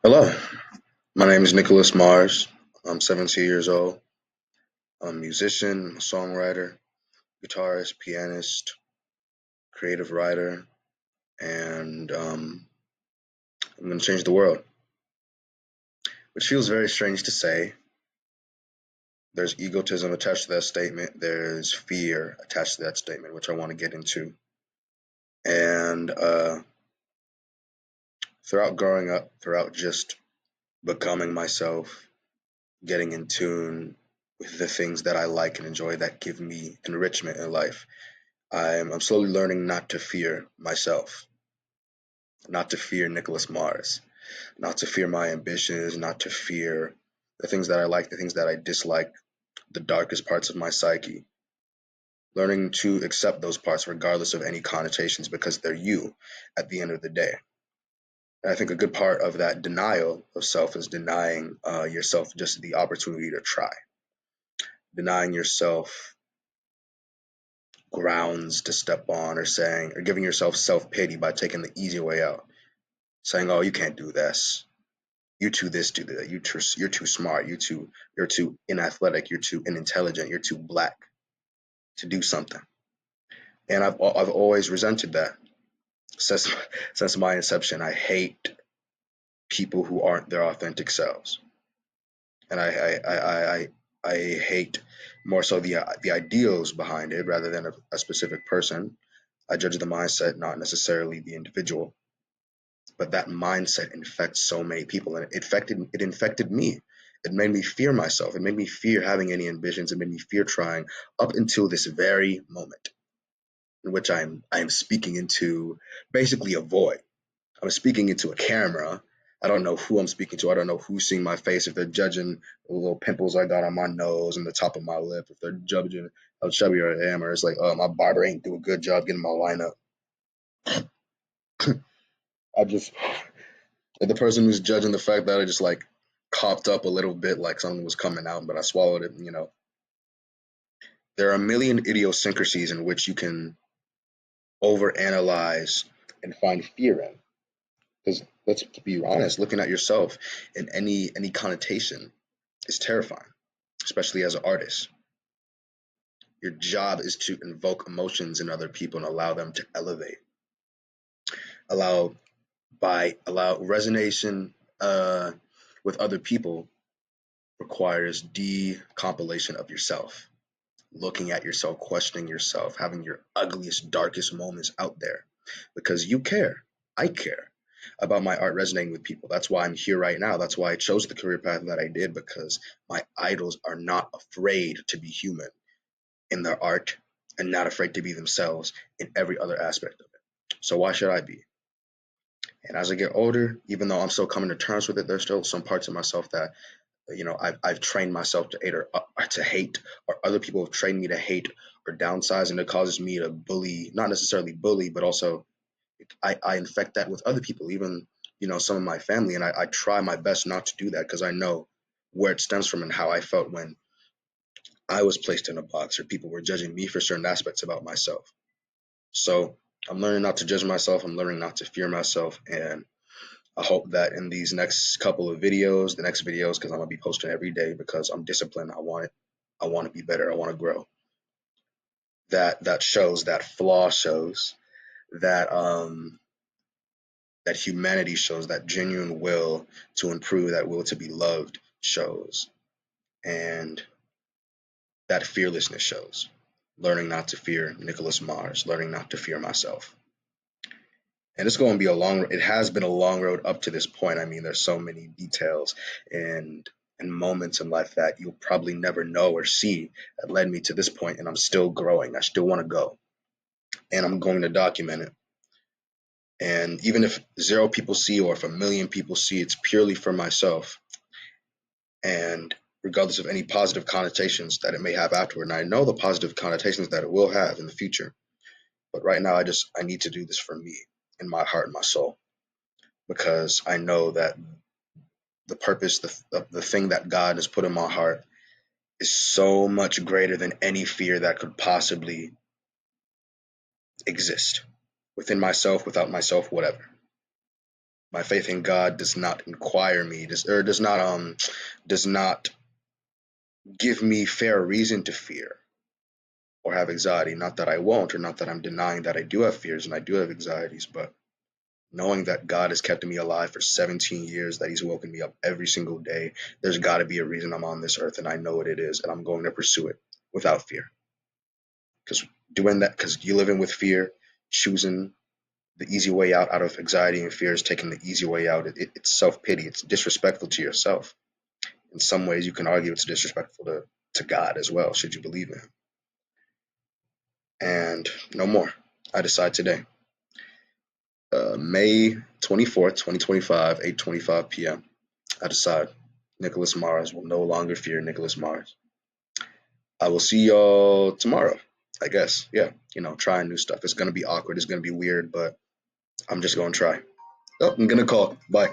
Hello, my name is Nicholas Mars. I'm 17 years old. I'm a musician, a songwriter, guitarist, pianist, creative writer, and I'm going to change the world, which feels very strange to say. There's egotism attached to that statement, there's fear attached to that statement, which I want to get into. And throughout growing up, throughout just becoming myself, getting in tune with the things that I like and enjoy that give me enrichment in life, I'm slowly learning not to fear myself, not to fear Nicholas Mars, not to fear my ambitions, not to fear the things that I like, the things that I dislike, the darkest parts of my psyche. Learning to accept those parts regardless of any connotations because they're you at the end of the day. And I think a good part of that denial of self is denying yourself just the opportunity to try, denying yourself grounds to step on, or saying, or giving yourself self pity by taking the easy way out, saying, "Oh, you can't do this. You too this, do that. You're too smart. You're too inathletic. You're too unintelligent. You're too black to do something." And I've always resented that since since my inception. I hate people who aren't their authentic selves, and I hate more so the ideals behind it rather than a specific person. I judge the mindset, not necessarily the individual. But that mindset infects so many people, and it infected me. It made me fear myself. It made me fear having any ambitions. It made me fear trying up until this very moment in which I'm speaking into basically a void. I'm speaking into a camera. I don't know who I'm speaking to. I don't know who's seeing my face. If they're judging the little pimples I got on my nose and the top of my lip, if they're judging how chubby I am, or it's like, oh, my barber ain't do a good job getting my lineup. I just Like the person who's judging the fact that I just like coughed up a little bit like something was coming out, but I swallowed it. There are a million idiosyncrasies in which you can overanalyze and find fear in. Because let's be honest, looking at yourself in any connotation is terrifying, especially as an artist. Your job is to invoke emotions in other people and allow them to elevate. Allow allow resonation with other people requires decompilation of yourself, looking at yourself, questioning yourself, having your ugliest, darkest moments out there because you care. I care about my art resonating with people. That's why I'm here right now. That's why I chose the career path that I did, because my idols are not afraid to be human in their art and not afraid to be themselves in every other aspect of it. So why should I be? And as I get older, even though I'm still coming to terms with it, there's still some parts of myself that I've trained myself to hate, or other people have trained me to hate or downsize, and it causes me to bully, not necessarily bully, but also I infect that with other people, even some of my family, and I try my best not to do that because I know where it stems from and how I felt when I was placed in a box or people were judging me for certain aspects about myself. So I'm learning not to judge myself. I'm learning not to fear myself, and I hope that in these next couple of videos, the next videos, because I'm gonna be posting every day because I'm disciplined. I want to be better. I want to grow. That shows, that flaw shows, that that humanity shows, that genuine will to improve, that will to be loved shows, and that fearlessness shows. Learning not to fear Nicholas Mars, learning not to fear myself. And it's going to be a long, it has been a long road up to this point. I mean, there's so many details and and moments in life that you'll probably never know or see that led me to this point, and I'm still growing. I still want to go, and I'm going to document it. And even if zero people see, or if a million people see, it's purely for myself, and regardless of any positive connotations that it may have afterward. And I know the positive connotations that it will have in the future, but right now I need to do this for me, in my heart and my soul, because I know that the purpose, the thing that God has put in my heart is so much greater than any fear that could possibly exist within myself, without myself, whatever. My faith in God does not inquire me, does not give me fair reason to fear or have anxiety. Not that I won't, or not that I'm denying that I do have fears and I do have anxieties, but knowing that God has kept me alive for 17 years, that He's woken me up every single day, there's got to be a reason I'm on this earth, and I know what it is, and I'm going to pursue it without fear. Because doing that, because you living with fear, choosing the easy way out of anxiety and fear is taking the easy way out. It's self pity. It's disrespectful to yourself. In some ways, you can argue it's disrespectful to God as well, should you believe in Him. And no more. I decide today. May 24th, 2025, 8:25 p.m. I decide Nicholas Mars will no longer fear Nicholas Mars. I will see y'all tomorrow, I guess. Yeah, trying new stuff. It's going to be awkward. It's going to be weird, but I'm just going to try. Oh, I'm going to call. Bye.